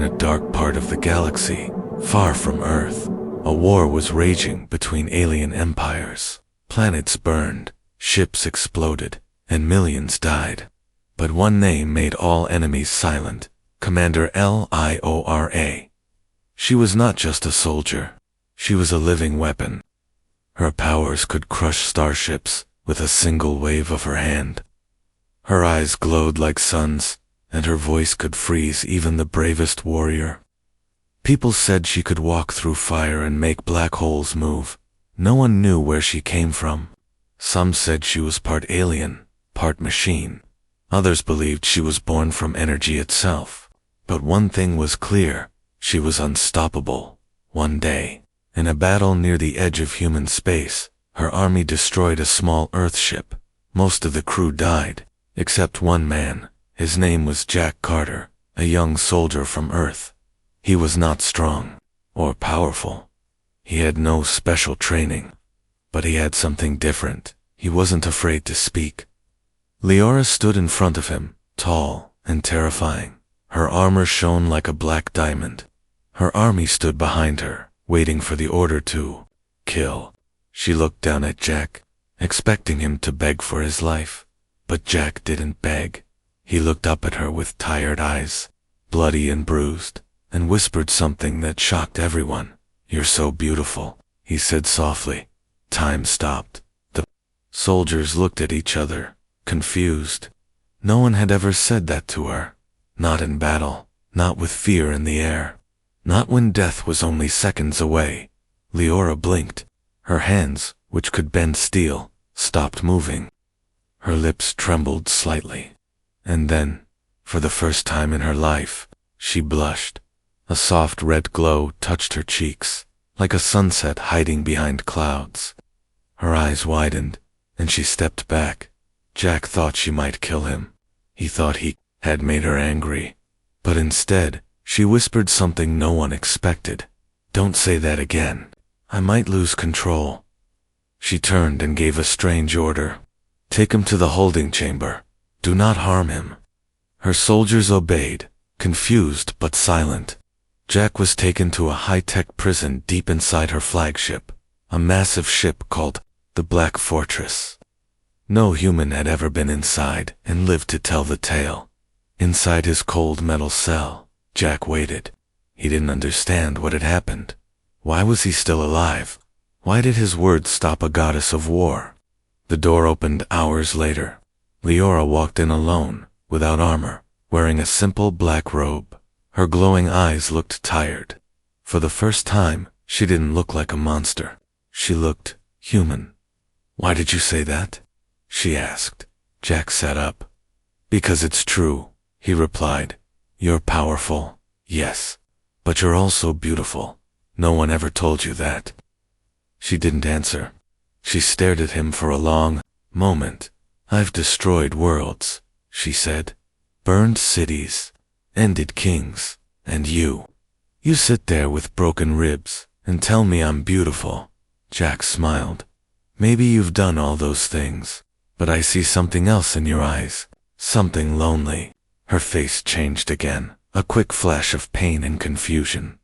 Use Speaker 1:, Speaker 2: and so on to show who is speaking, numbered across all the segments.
Speaker 1: a dark part of the galaxy, far from Earth. A war was raging between alien empires. Planets burned, ships exploded, and millions died. But one name made all enemies silent: Commander Lyora. She was not just a soldier. She was a living weapon. Her powers could crush starships with a single wave of her hand. Her eyes glowed like suns, and her voice could freeze even the bravest warrior. People said she could walk through fire and make black holes move. No one knew where she came from. Some said she was part alien, part machine. Others believed she was born from energy itself. But one thing was clear: she was unstoppable. One day, in a battle near the edge of human space, her army destroyed a small Earth ship. Most of the crew died, except one man. His name was Jack Carter, a young soldier from Earth. He was not strong or powerful. He had no special training, but he had something different. He wasn't afraid to speak. Lyora stood in front of him, tall and terrifying. Her armor shone like a black diamond. Her army stood behind her, waiting for the order to kill. She looked down at Jack, expecting him to beg for his life. But Jack didn't beg. He looked up at her with tired eyes, bloody and bruised, and whispered something that shocked everyone. "You're so beautiful," he said softly. Time stopped. The soldiers looked at each other, confused. No one had ever said that to her. Not in battle, not with fear in the air, not when death was only seconds away. Lyora blinked. Her hands, which could bend steel, stopped moving. Her lips trembled slightly. And then, for the first time in her life, she blushed. A soft red glow touched her cheeks, like a sunset hiding behind clouds. Her eyes widened, and she stepped back. Jack thought she might kill him. He thought he had made her angry. But instead, she whispered something no one expected. "Don't say that again. I might lose control." She turned and gave a strange order. "Take him to the holding chamber. Do not harm him." Her soldiers obeyed, confused but silent. Jack was taken to a high-tech prison deep inside her flagship, a massive ship called the Black Fortress. No human had ever been inside and lived to tell the tale. Inside his cold metal cell, Jack waited. He didn't understand what had happened. Why was he still alive? Why did his words stop a goddess of war? The door opened hours later. Lyora walked in alone, without armor, wearing a simple black robe. Her glowing eyes looked tired. For the first time, she didn't look like a monster. She looked human. "Why did you say that?" she asked. Jack sat up. "Because it's true," he replied. "You're powerful, yes, but you're also beautiful. No one ever told you that." She didn't answer. She stared at him for a long moment. "I've destroyed worlds," she said. "Burned cities, ended kings, and you sit there with broken ribs and tell me I'm beautiful." Jack smiled. "Maybe you've done all those things, but I see something else in your eyes, something lonely." Her face changed again, a quick flash of pain and confusion.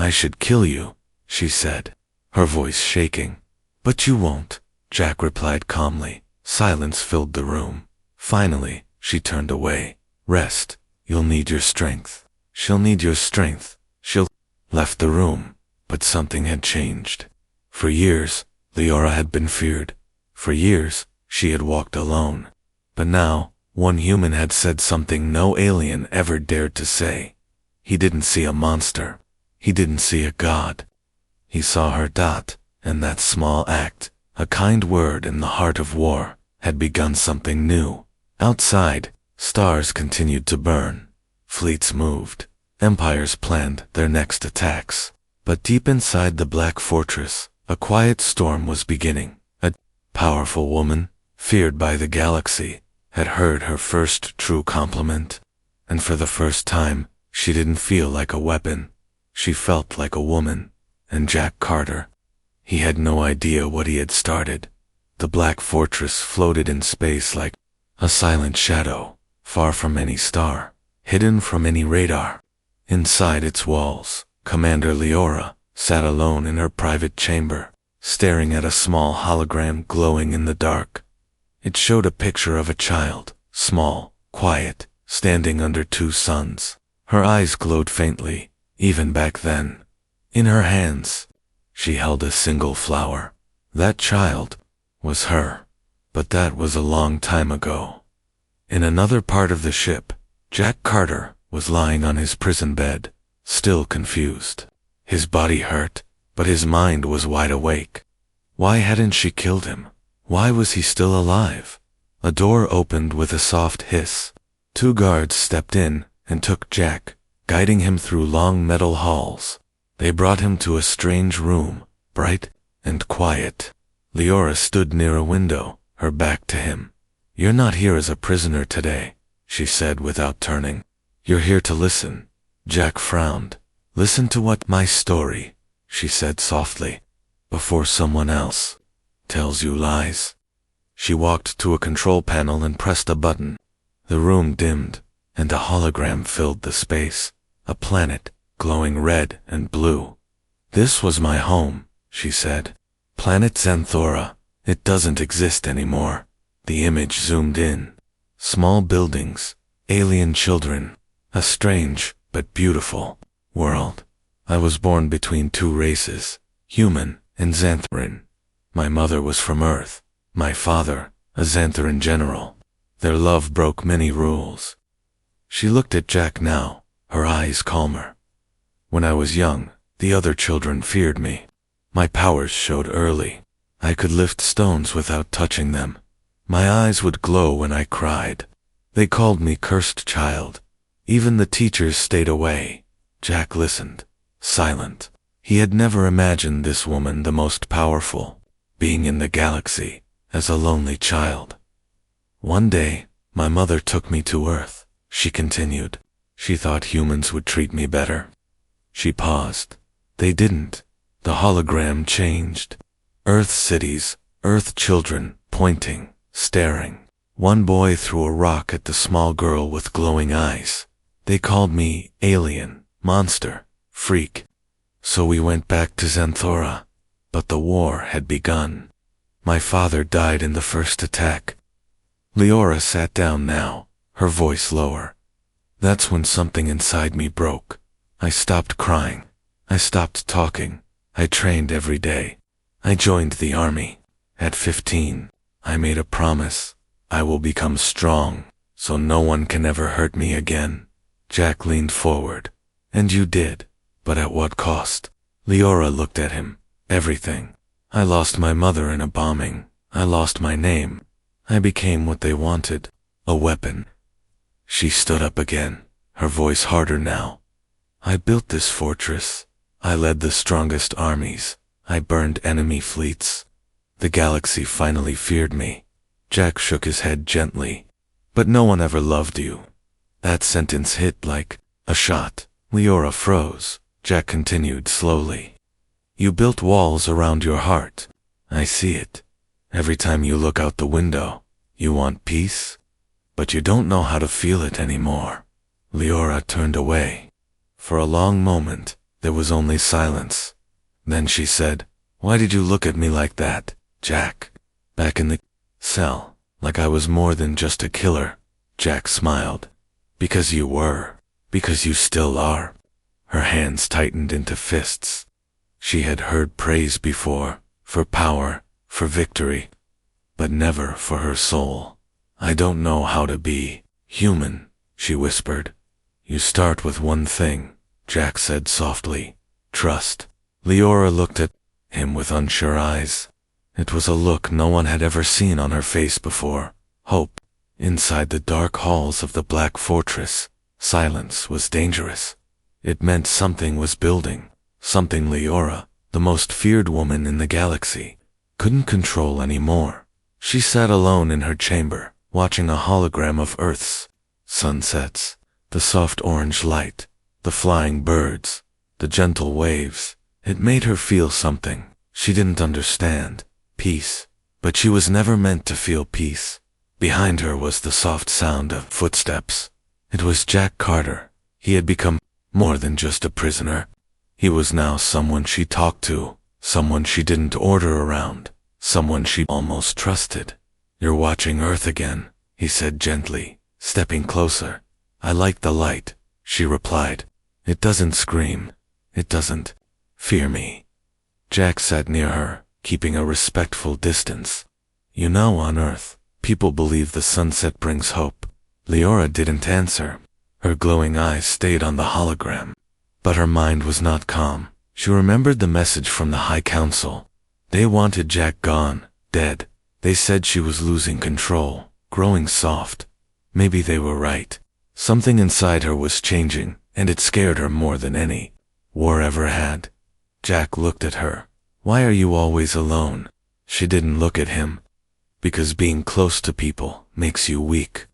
Speaker 1: "I should kill you," she said, her voice shaking. "But you won't," Jack replied calmly. Silence filled the room. Finally, she turned away. "Rest. You'll need your strength." "She'll need your strength. She'll..." Left the room, but something had changed. For years, Lyora had been feared. For years, she had walked alone. But now, one human had said something no alien ever dared to say. He didn't see a monster. He didn't see a god. He saw her. And that small act, a kind word in the heart of war, had begun something new. Outside, stars continued to burn. Fleets moved. Empires planned their next attacks. But deep inside the Black Fortress, a quiet storm was beginning. A powerful woman, feared by the galaxy, had heard her first true compliment. And for the first time, she didn't feel like a weapon. She felt like a woman. And Jack Carter, he had no idea what he had started. The Black Fortress floated in space like a silent shadow, far from any star, hidden from any radar. Inside its walls, Commander Leora sat alone in her private chamber, staring at a small hologram glowing in the dark. It showed a picture of a child, small, quiet, standing under two suns. Her eyes glowed faintly, even back then. In her hands, she held a single flower. That child was her, but that was a long time ago. In another part of the ship, Jack Carter was lying on his prison bed, still confused. His body hurt, but his mind was wide awake. Why hadn't she killed him? Why was he still alive? A door opened with a soft hiss. Two guards stepped in and took Jack, guiding him through long metal halls. They brought him to a strange room, bright and quiet. Leora stood near a window, her back to him. "You're not here as a prisoner today," she said without turning. "You're here to listen." Jack frowned. "Listen to what my story," she said softly, "before someone else tells you lies." She walked to a control panel and pressed a button. The room dimmed, and a hologram filled the space, a planet glowing red and blue. "This was my home," she said. "Planet Xanthora. It doesn't exist anymore." The image zoomed in. Small buildings, alien children, a strange but beautiful world. I was born between two races, human and Xanthoran. My mother was from Earth, my father, a Xanthoran general. Their love broke many rules. She looked at Jack now, her eyes calmer. "When I was young, the other children feared me. My powers showed early. I could lift stones without touching them. My eyes would glow when I cried. They called me cursed child. Even the teachers stayed away." Jack listened, silent. He had never imagined this woman the most powerful, being in the galaxy, as a lonely child. "One day, my mother took me to Earth," she continued. "She thought humans would treat me better." She paused. They didn't. The hologram changed. Earth cities, Earth children, pointing, staring. One boy threw a rock at the small girl with glowing eyes. They called me alien, monster, freak. So we went back to Xanthora, but the war had begun. My father died in the first attack. Leora sat down now, her voice lower. "That's when something inside me broke. I stopped crying. I stopped talking. I trained every day. I joined the army. At 15, I made a promise. I will become strong, so no one can ever hurt me again." Jack leaned forward. "And you did, but at what cost?" Leora looked at him. "Everything. I lost my mother in a bombing. I lost my name. I became what they wanted, a weapon." She stood up again, her voice harder now. "I built this fortress. I led the strongest armies. I burned enemy fleets. The galaxy finally feared me." Jack shook his head gently. "But no one ever loved you." That sentence hit like a shot. Leora froze. Jack continued slowly. "You built walls around your heart. I see it. Every time you look out the window, you want peace, but you don't know how to feel it anymore." Leora turned away. For a long moment, there was only silence. Then she said, "Why did you look at me like that, Jack?" "Back in the cell, like I was more than just a killer." Jack smiled. "Because you were. Because you still are." Her hands tightened into fists. She had heard praise before, for power, for victory, but never for her soul. "I don't know how to be human," she whispered. "You start with one thing," Jack said softly. "Trust." Leora looked at him with unsure eyes. It was a look no one had ever seen on her face before. Hope. Inside the dark halls of the Black Fortress, silence was dangerous. It meant something was building, something Leora, the most feared woman in the galaxy, couldn't control anymore. She sat alone in her chamber, watching a hologram of Earth's sunsets, the soft orange light, the flying birds, the gentle waves. It made her feel something. She didn't understand. Peace. But she was never meant to feel peace. Behind her was the soft sound of footsteps. It was Jack Carter. He had become more than just a prisoner. He was now someone she talked to, someone she didn't order around, someone she almost trusted. "You're watching Earth again," he said gently, stepping closer. "I like the light," she replied. "It doesn't scream. It doesn't fear me." Jack sat near her, keeping a respectful distance. "You know, on Earth, people believe the sunset brings hope." Leora didn't answer. Her glowing eyes stayed on the hologram. But her mind was not calm. She remembered the message from the High Council. They wanted Jack gone, dead. They said she was losing control, growing soft. Maybe they were right. Something inside her was changing, and it scared her more than any war ever had. Jack looked at her. "Why are you always alone?" She didn't look at him. "Because being close to people makes you weak."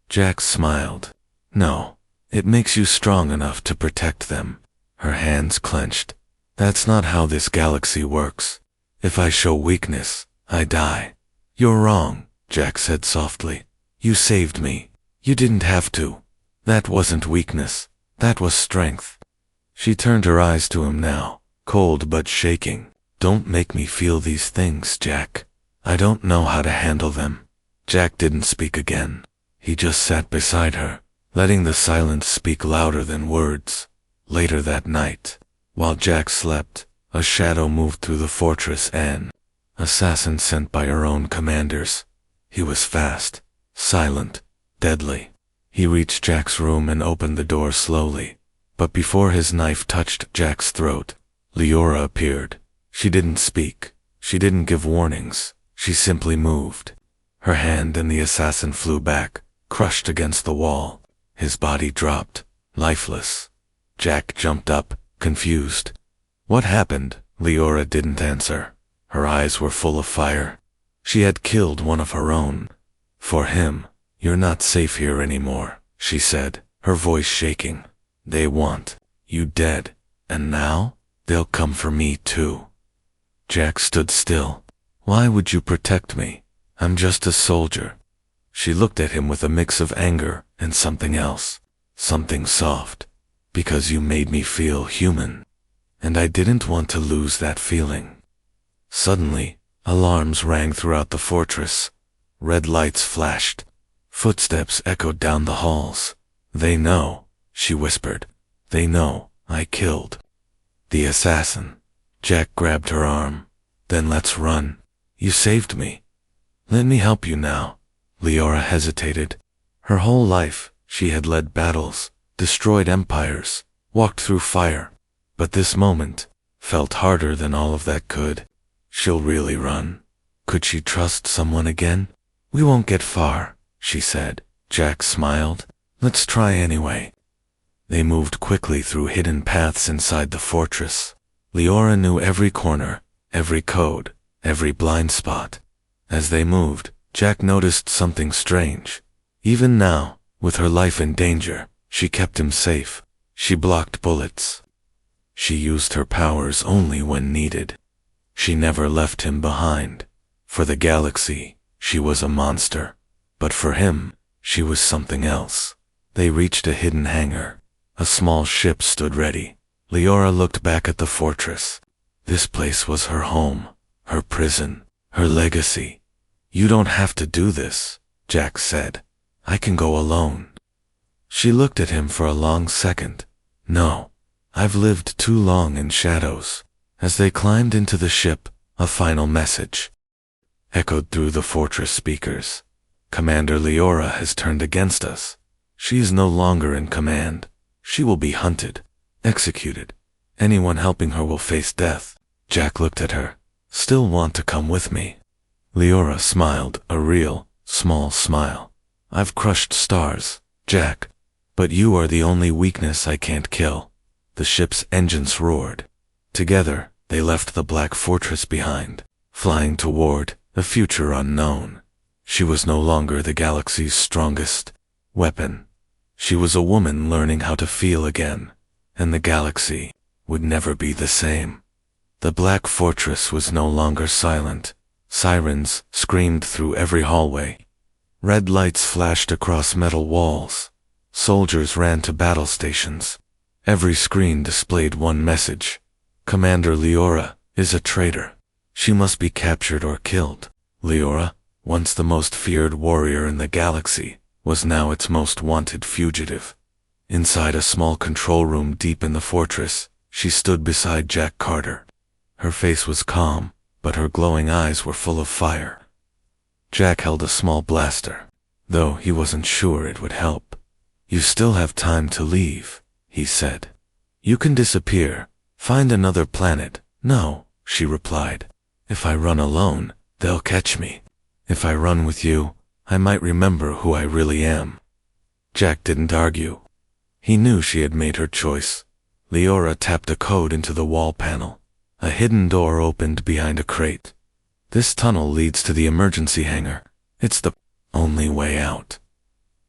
Speaker 1: Jack smiled. "No, it makes you strong enough to protect them." Her hands clenched. "That's not how this galaxy works. If I show weakness, I die." "You're wrong," Jack said softly. "You saved me. You didn't have to. That wasn't weakness. That was strength." She turned her eyes to him now, cold but shaking. "Don't make me feel these things, Jack. I don't know how to handle them." Jack didn't speak again. He just sat beside her, letting the silence speak louder than words. Later that night, while Jack slept, a shadow moved through the fortress, an assassin sent by her own commanders. He was fast, silent, deadly. He reached Jack's room and opened the door slowly. But before his knife touched Jack's throat, Leora appeared. She didn't speak. She didn't give warnings. She simply moved. Her hand and the assassin flew back, crushed against the wall. His body dropped, lifeless. Jack jumped up, confused. "What happened?" Leora didn't answer. Her eyes were full of fire. She had killed one of her own. "For him, you're not safe here anymore," she said, her voice shaking. "They want you dead, and now they'll come for me too." Jack stood still. "Why would you protect me? I'm just a soldier." She looked at him with a mix of anger and something else, something soft. "Because you made me feel human, and I didn't want to lose that feeling." Suddenly, alarms rang throughout the fortress. Red lights flashed. Footsteps echoed down the halls. "They know," she whispered. "They know I killed the assassin." Jack grabbed her arm. "Then let's run. You saved me. Let me help you now." Leora hesitated. Her whole life, she had led battles, destroyed empires, walked through fire. But this moment felt harder than all of that could. She'll really run. Could she trust someone again? "We won't get far," she said. Jack smiled. "Let's try anyway." They moved quickly through hidden paths inside the fortress. Leora knew every corner, every code, every blind spot. As they moved, Jack noticed something strange. Even now, with her life in danger, she kept him safe. She blocked bullets. She used her powers only when needed. She never left him behind. For the galaxy, she was a monster. But for him, she was something else. They reached a hidden hangar. A small ship stood ready. Leora looked back at the fortress. This place was her home, her prison, her legacy. "You don't have to do this," Jack said. "I can go alone." She looked at him for a long second. "No, I've lived too long in shadows." As they climbed into the ship, a final message echoed through the fortress speakers. "Commander Leora has turned against us. She is no longer in command. She will be hunted, executed. Anyone helping her will face death." Jack looked at her. "Still want to come with me?" Leora smiled, a real, small smile. "I've crushed stars, Jack, but you are the only weakness I can't kill." The ship's engines roared. Together, they left the black fortress behind, flying toward a future unknown. She was no longer the galaxy's strongest weapon. She was a woman learning how to feel again, and the galaxy would never be the same. The black fortress was no longer silent. Sirens screamed through every hallway. Red lights flashed across metal walls. Soldiers ran to battle stations. Every screen displayed one message. Commander Leora is a traitor. She must be captured or killed. Leora, once the most feared warrior in the galaxy, was now its most wanted fugitive. Inside a small control room deep in the fortress, she stood beside Jack Carter. Her face was calm, but her glowing eyes were full of fire. Jack held a small blaster, though he wasn't sure it would help. "You still have time to leave," he said. "You can disappear, find another planet." "No," she replied. "If I run alone, they'll catch me. If I run with you, I might remember who I really am." Jack didn't argue. He knew she had made her choice. Leora tapped a code into the wall panel. A hidden door opened behind a crate. "This tunnel leads to the emergency hangar. It's the only way out."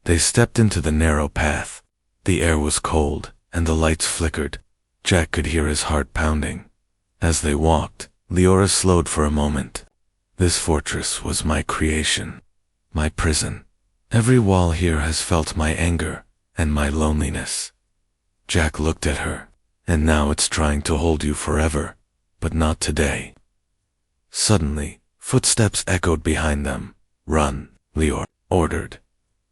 Speaker 1: They stepped into the narrow path. The air was cold, and the lights flickered. Jack could hear his heart pounding. As they walked, Leora slowed for a moment. "This fortress was my creation, my prison. Every wall here has felt my anger and my loneliness." Jack looked at her. "And now it's trying to hold you forever, but not today." Suddenly, footsteps echoed behind them. "Run," Leora ordered.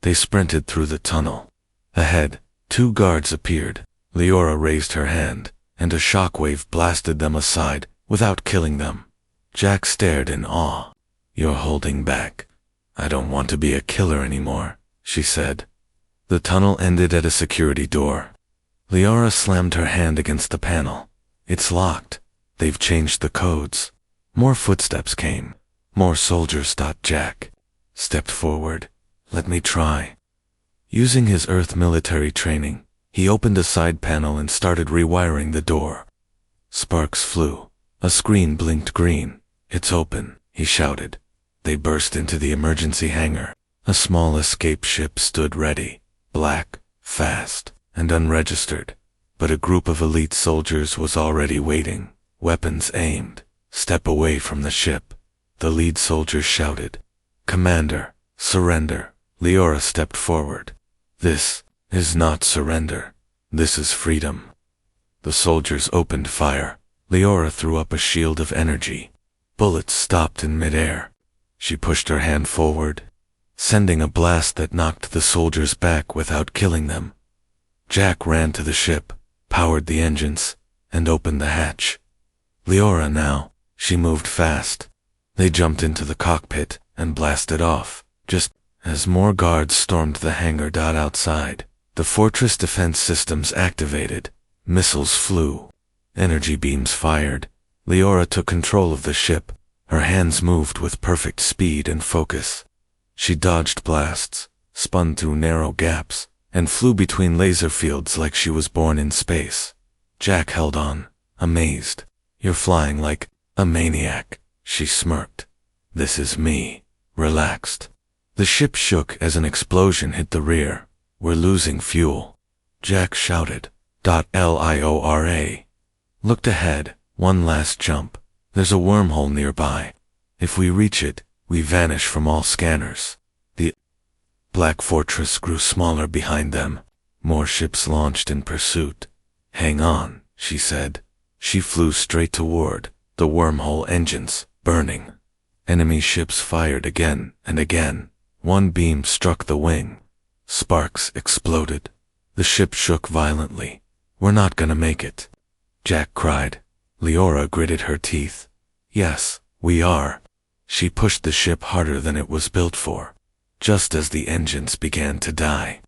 Speaker 1: They sprinted through the tunnel. Ahead, 2 guards appeared. Leora raised her hand, and a shockwave blasted them aside without killing them. Jack stared in awe. "You're holding back. I don't want to be a killer anymore," she said. The tunnel ended at a security door. Leora slammed her hand against the panel. "It's locked. They've changed the codes." More footsteps came. More soldiers. Jack stepped forward. "Let me try." Using his Earth military training, he opened a side panel and started rewiring the door. Sparks flew. A screen blinked green. "It's open," he shouted. They burst into the emergency hangar. A small escape ship stood ready, black, fast, and unregistered. But a group of elite soldiers was already waiting, weapons aimed. "Step away from the ship," the lead soldier shouted. "Commander, surrender." Leora stepped forward. "This is not surrender. This is freedom." The soldiers opened fire. Leora threw up a shield of energy. Bullets stopped in midair. She pushed her hand forward, sending a blast that knocked the soldiers back without killing them. Jack ran to the ship, powered the engines, and opened the hatch. Leora now. She moved fast. They jumped into the cockpit and blasted off. Just as more guards stormed the hangar. Outside, the fortress defense systems activated. Missiles flew. Energy beams fired. Leora took control of the ship. Her hands moved with perfect speed and focus. She dodged blasts, spun through narrow gaps, and flew between laser fields like she was born in space. Jack held on, amazed. "You're flying like a maniac," she smirked. "This is me, relaxed." The ship shook as an explosion hit the rear. "We're losing fuel," Jack shouted. Liora looked ahead. "One last jump. There's a wormhole nearby. If we reach it, we vanish from all scanners." The black fortress grew smaller behind them. More ships launched in pursuit. "Hang on," she said. She flew straight toward the wormhole engines, burning. Enemy ships fired again and again. One beam struck the wing. Sparks exploded. The ship shook violently. "We're not gonna make it," Jack cried. Leora gritted her teeth. "Yes, we are." She pushed the ship harder than it was built for. Just as the engines began to die,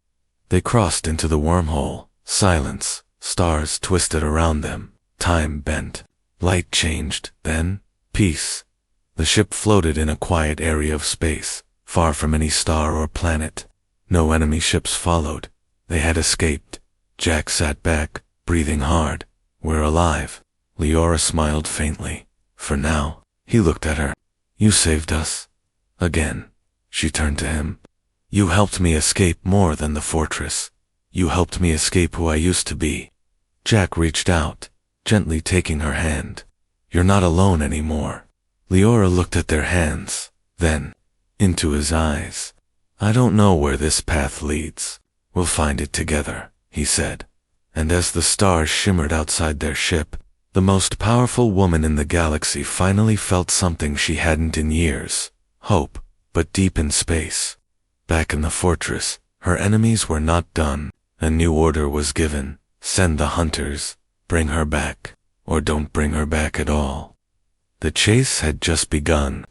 Speaker 1: they crossed into the wormhole. Silence. Stars twisted around them. Time bent. Light changed. Then, peace. The ship floated in a quiet area of space, far from any star or planet. No enemy ships followed. They had escaped. Jack sat back, breathing hard. "We're alive." Leora smiled faintly. "For now." He looked at her. "You saved us." Again. She turned to him. "You helped me escape more than the fortress. You helped me escape who I used to be." Jack reached out, gently taking her hand. "You're not alone anymore." Leora looked at their hands, then into his eyes. "I don't know where this path leads. We'll find it together," he said. and as the stars shimmered outside their ship, the most powerful woman in the galaxy finally felt something she hadn't in years. Hope, but deep in space. Back in the fortress, her enemies were not done. A new order was given: send the hunters, bring her back, or don't bring her back at all. The chase had just begun.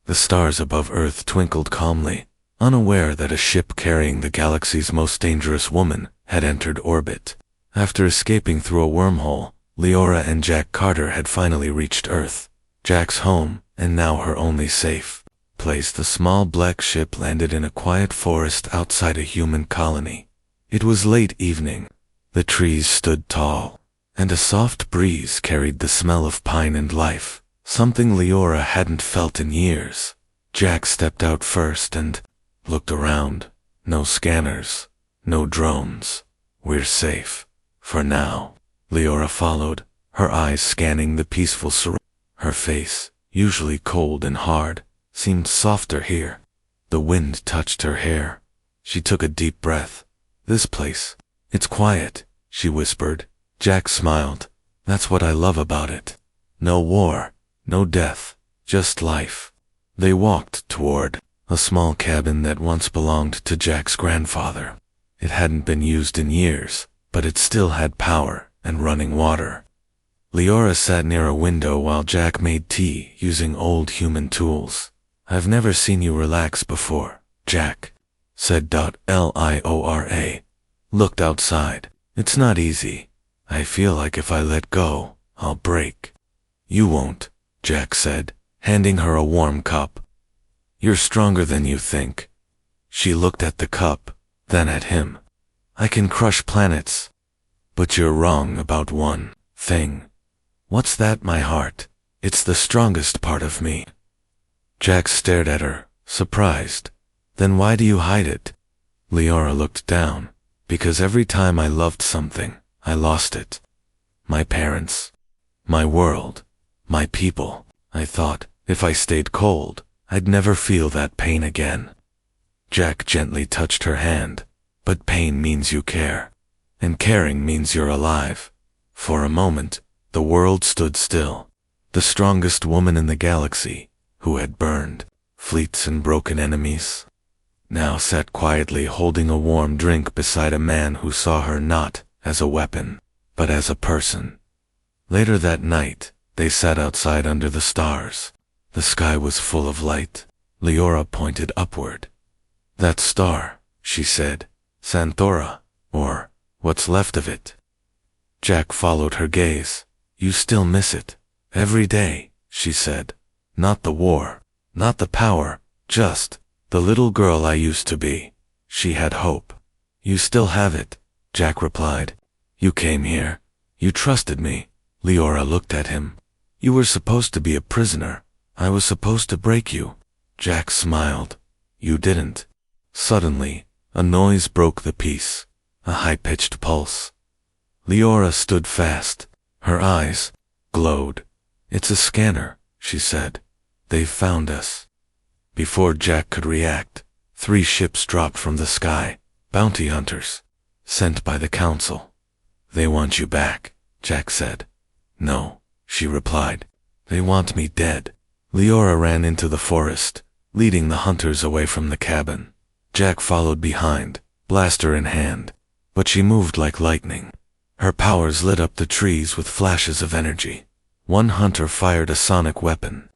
Speaker 1: The stars above Earth twinkled calmly, unaware that a ship carrying the galaxy's most dangerous woman had entered orbit. After escaping through a wormhole, Leora and Jack Carter had finally reached Earth, Jack's home, and now her only safe place. The small black ship landed in a quiet forest outside a human colony. It was late evening. The trees stood tall, and a soft breeze carried the smell of pine and life, something Leora hadn't felt in years. Jack stepped out first and looked around. No scanners, no drones. We're safe. For now. Leora followed, her eyes scanning the peaceful surroundings. Her face, usually cold and hard, seemed softer here. The wind touched her hair. She took a deep breath. This place, it's quiet, she whispered. Jack smiled. That's what I love about it. No war, no death, just life. They walked toward a small cabin that once belonged to Jack's grandfather. It hadn't been used in years, but it still had power and running water. Leora sat near a window while Jack made tea using old human tools. I've never seen you relax before, Jack said. Leora looked outside. It's not easy. I feel like if I let go, I'll break. You won't, Jack said, handing her a warm cup. You're stronger than you think. She looked at the cup, then at him. I can crush planets. But you're wrong about one thing. What's that? My heart. It's the strongest part of me. Jack stared at her, surprised. Then why do you hide it? Leora looked down. Because every time I loved something, I lost it. My parents, my world, my people. I thought, if I stayed cold, I'd never feel that pain again. Jack gently touched her hand. But pain means you care. And caring means you're alive. For a moment, the world stood still. The strongest woman in the galaxy, who had burned fleets and broken enemies, now sat quietly holding a warm drink beside a man who saw her not as a weapon, but as a person. Later that night, they sat outside under the stars. The sky was full of light. Leora pointed upward. That star, she said, Santhora, or what's left of it. Jack followed her gaze. You still miss it. Every day, she said. Not the war, not the power, just the little girl I used to be. She had hope. You still have it, Jack replied. You came here. You trusted me. Leora looked at him. You were supposed to be a prisoner. I was supposed to break you. Jack smiled. You didn't. Suddenly, a noise broke the peace. A high-pitched pulse. Leora stood fast. Her eyes glowed. It's a scanner, she said. They've found us. Before Jack could react, 3 ships dropped from the sky, bounty hunters, sent by the council. They want you back, Jack said. No, she replied. They want me dead. Leora ran into the forest, leading the hunters away from the cabin. Jack followed behind, blaster in hand. But she moved like lightning. Her powers lit up the trees with flashes of energy. One hunter fired a sonic weapon.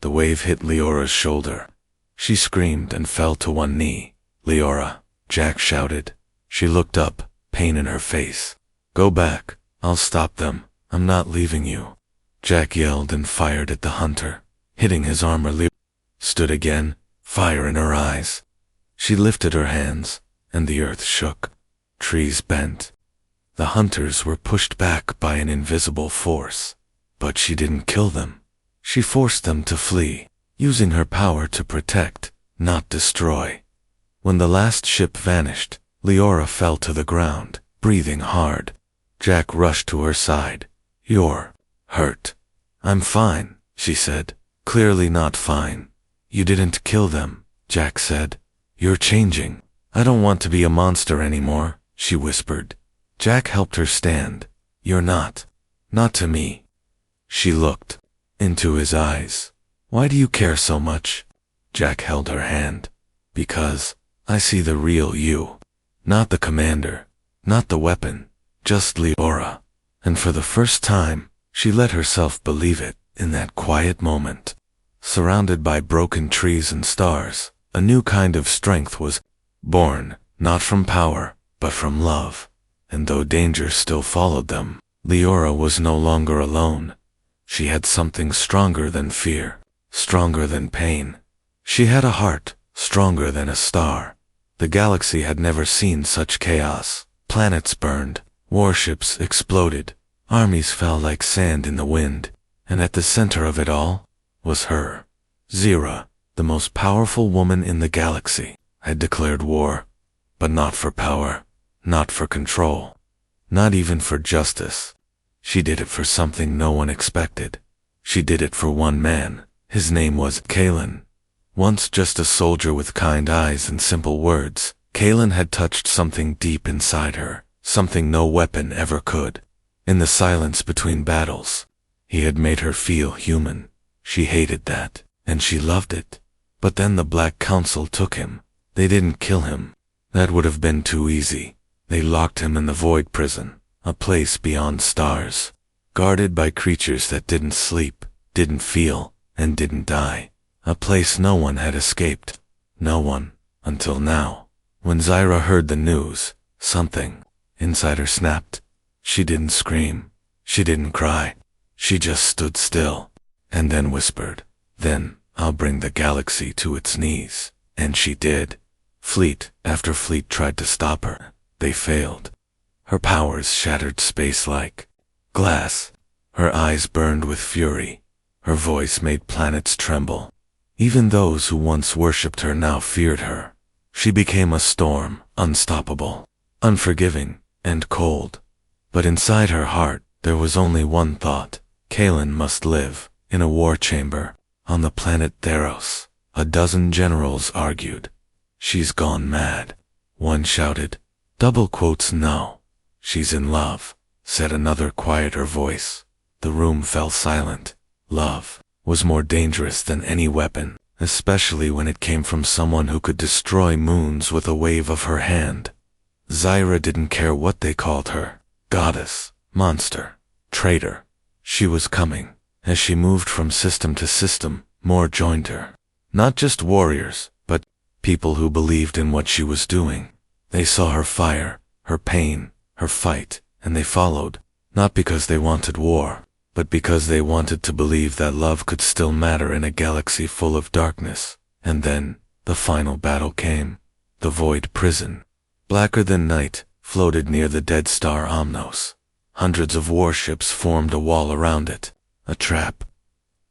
Speaker 1: The wave hit Leora's shoulder. She screamed and fell to one knee. Leora, Jack shouted. She looked up, pain in her face. Go back. I'll stop them. I'm not leaving you. Jack yelled and fired at the hunter, hitting his armor. Leora stood again, fire in her eyes. She lifted her hands, and the earth shook. Trees bent. The hunters were pushed back by an invisible force. But she didn't kill them. She forced them to flee, using her power to protect, not destroy. When the last ship vanished, Leora fell to the ground, breathing hard. Jack rushed to her side. You're hurt. I'm fine, she said. Clearly not fine. You didn't kill them, Jack said. You're changing. I don't want to be a monster anymore, she whispered. Jack helped her stand. You're not. Not to me. She looked into his eyes. Why do you care so much? Jack held her hand. Because I see the real you. Not the commander. Not the weapon. Just Leora. And for the first time, she let herself believe it in that quiet moment. Surrounded by broken trees and stars, a new kind of strength was born, not from power, but from love. And though danger still followed them, Leora was no longer alone. She had something stronger than fear, stronger than pain. She had a heart, stronger than a star. The galaxy had never seen such chaos. Planets burned, warships exploded, armies fell like sand in the wind, and at the center of it all was her. Zira, the most powerful woman in the galaxy, had declared war, but not for power, not for control, not even for justice. She did it for something no one expected. She did it for one man. His name was Kalen. Once just a soldier with kind eyes and simple words, Kalen had touched something deep inside her, something no weapon ever could. In the silence between battles, he had made her feel human. She hated that, and she loved it. But then the Black Council took him. They didn't kill him. That would have been too easy. They locked him in the Void Prison, a place beyond stars, guarded by creatures that didn't sleep, didn't feel, and didn't die. A place no one had escaped. No one, until now. When Zira heard the news, something inside her snapped. She didn't scream. She didn't cry. She just stood still, and then whispered, "Then I'll bring the galaxy to its knees." And she did. Fleet after fleet tried to stop her. They failed. Her powers shattered space like glass. Her eyes burned with fury. Her voice made planets tremble. Even those who once worshipped her now feared her. She became a storm, unstoppable, unforgiving, and cold. But inside her heart, there was only one thought. Kalen must live, in a war chamber, on the planet Theros. A dozen generals argued. "She's gone mad," one shouted. "No. She's in love," said another quieter voice. The room fell silent. Love was more dangerous than any weapon, especially when it came from someone who could destroy moons with a wave of her hand. Zira didn't care what they called her. Goddess, monster, traitor. She was coming. As she moved from system to system, more joined her. Not just warriors, but people who believed in what she was doing. They saw her fire, her pain, her fight, and they followed, not because they wanted war, but because they wanted to believe that love could still matter in a galaxy full of darkness. And then, the final battle came. The Void Prison. Blacker than night, floated near the dead star Omnos. Hundreds of warships formed a wall around it. A trap.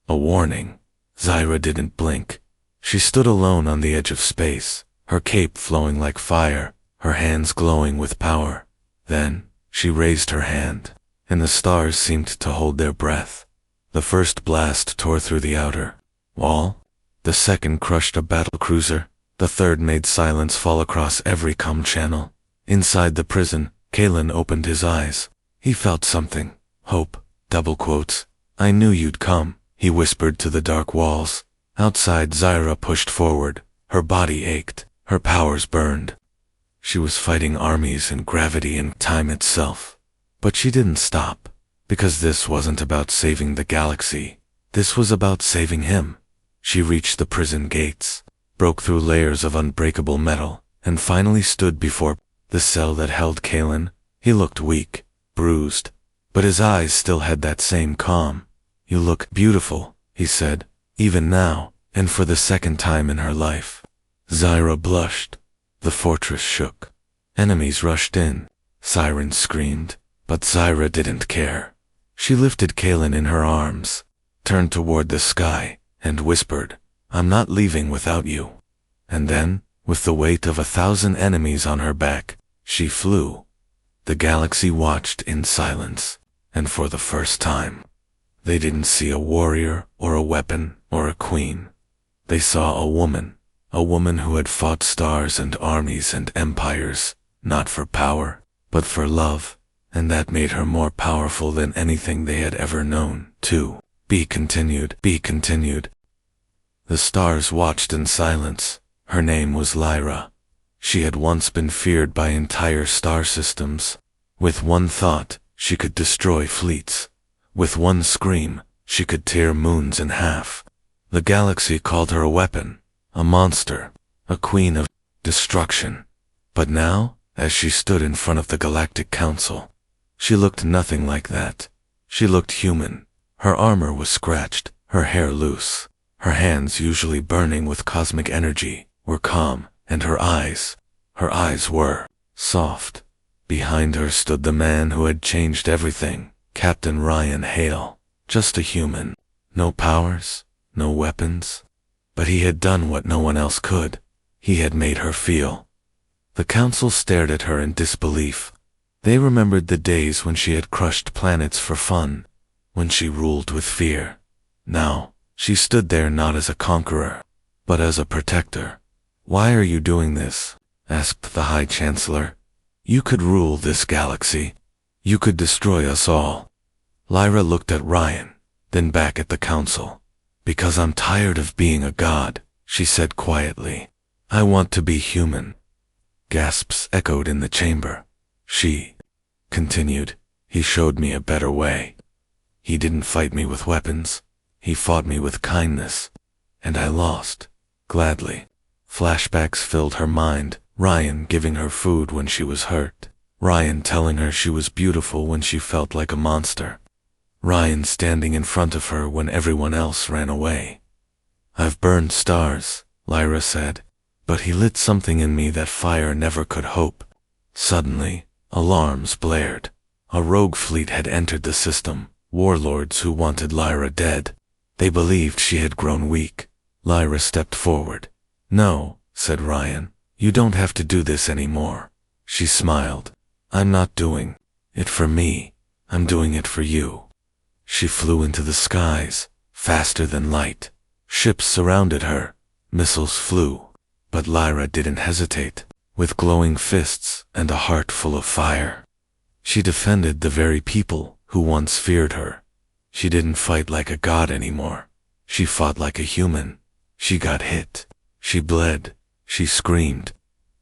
Speaker 1: A warning. Zira didn't blink. She stood alone on the edge of space, her cape flowing like fire, her hands glowing with power. Then, she raised her hand, and the stars seemed to hold their breath. The first blast tore through the outer wall. The second crushed a battle cruiser. The third made silence fall across every comm channel. Inside the prison, Kalen opened his eyes. He felt something. Hope. Double quotes. "I knew you'd come," he whispered to the dark walls. Outside, Zira pushed forward. Her body ached. Her powers burned. She was fighting armies and gravity and time itself. But she didn't stop. Because this wasn't about saving the galaxy. This was about saving him. She reached the prison gates, broke through layers of unbreakable metal, and finally stood before the cell that held Kalen. He looked weak, bruised, but his eyes still had that same calm. "You look beautiful," he said, even now, and for the second time in her life. Zira blushed. The fortress shook. Enemies rushed in. Sirens screamed, but Zira didn't care. She lifted Kalen in her arms, turned toward the sky, and whispered, "I'm not leaving without you." And then, with the weight of 1,000 enemies on her back, she flew. The galaxy watched in silence, and for the first time, they didn't see a warrior or a weapon or a queen. They saw a woman who had fought stars and armies and empires, not for power, but for love. and that made her more powerful than anything they had ever known. To be continued. The stars watched in silence. Her name was Lyra. She had once been feared by entire star systems. With one thought, she could destroy fleets. With one scream, she could tear moons in half. The galaxy called her a weapon, a monster, a queen of destruction. But now, as she stood in front of the Galactic Council, she looked nothing like that. She looked human. Her armor was scratched, her hair loose. Her hands, usually burning with cosmic energy, were calm, and her eyes were soft. Behind her stood the man who had changed everything, Captain Ryan Hale. Just a human. No powers, no weapons. But he had done what no one else could. He had made her feel. The council stared at her in disbelief. They remembered the days when she had crushed planets for fun, when she ruled with fear. Now, she stood there not as a conqueror, but as a protector. "Why are you doing this?" asked the High Chancellor. "You could rule this galaxy. You could destroy us all." Lyra looked at Ryan, then back at the council. "Because I'm tired of being a god," she said quietly. "I want to be human." Gasps echoed in the chamber. She continued, "He showed me a better way. He didn't fight me with weapons. He fought me with kindness. And I lost. Gladly." Flashbacks filled her mind. Ryan giving her food when she was hurt. Ryan telling her she was beautiful when she felt like a monster. Ryan standing in front of her when everyone else ran away. "I've burned stars," Lyra said, "but he lit something in me that fire never could hope." Suddenly, alarms blared. A rogue fleet had entered the system, warlords who wanted Lyra dead. They believed she had grown weak. Lyra stepped forward. "No," said Ryan, "you don't have to do this anymore." She smiled. "I'm not doing it for me. I'm doing it for you." She flew into the skies, faster than light. Ships surrounded her. Missiles flew. But Lyra didn't hesitate. With glowing fists and a heart full of fire, she defended the very people who once feared her. She didn't fight like a god anymore. She fought like a human. She got hit. She bled. She screamed.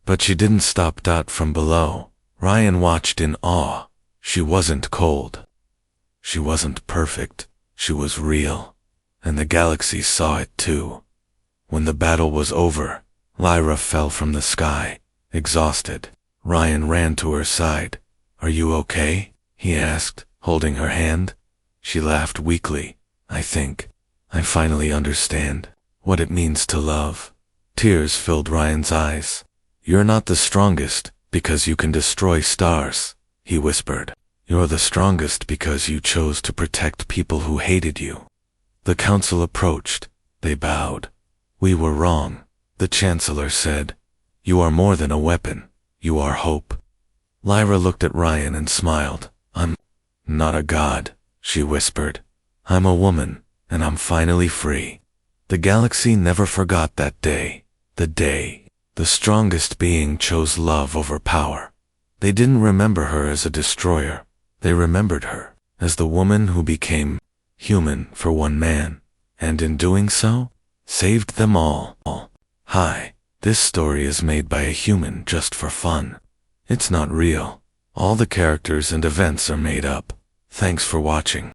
Speaker 1: But she didn't stop. From below, Ryan watched in awe. She wasn't cold. She wasn't perfect. She was real. And the galaxy saw it too. When the battle was over, Lyra fell from the sky, exhausted. Ryan ran to her side. "Are you okay?" he asked, holding her hand. She laughed weakly. I finally understand what it means to love." Tears filled Ryan's eyes. "You're not the strongest because you can destroy stars," he whispered. "You're the strongest because you chose to protect people who hated you." The council approached. They bowed. "We were wrong," the chancellor said. "You are more than a weapon. You are hope." Lyra looked at Ryan and smiled. "I'm not a god," she whispered. "I'm a woman, and I'm finally free." The galaxy never forgot that day. The day the strongest being chose love over power. They didn't remember her as a destroyer. They remembered her as the woman who became human for one man, and in doing so, saved them all. Hi, this story is made by a human just for fun. It's not real. All the characters and events are made up. Thanks for watching.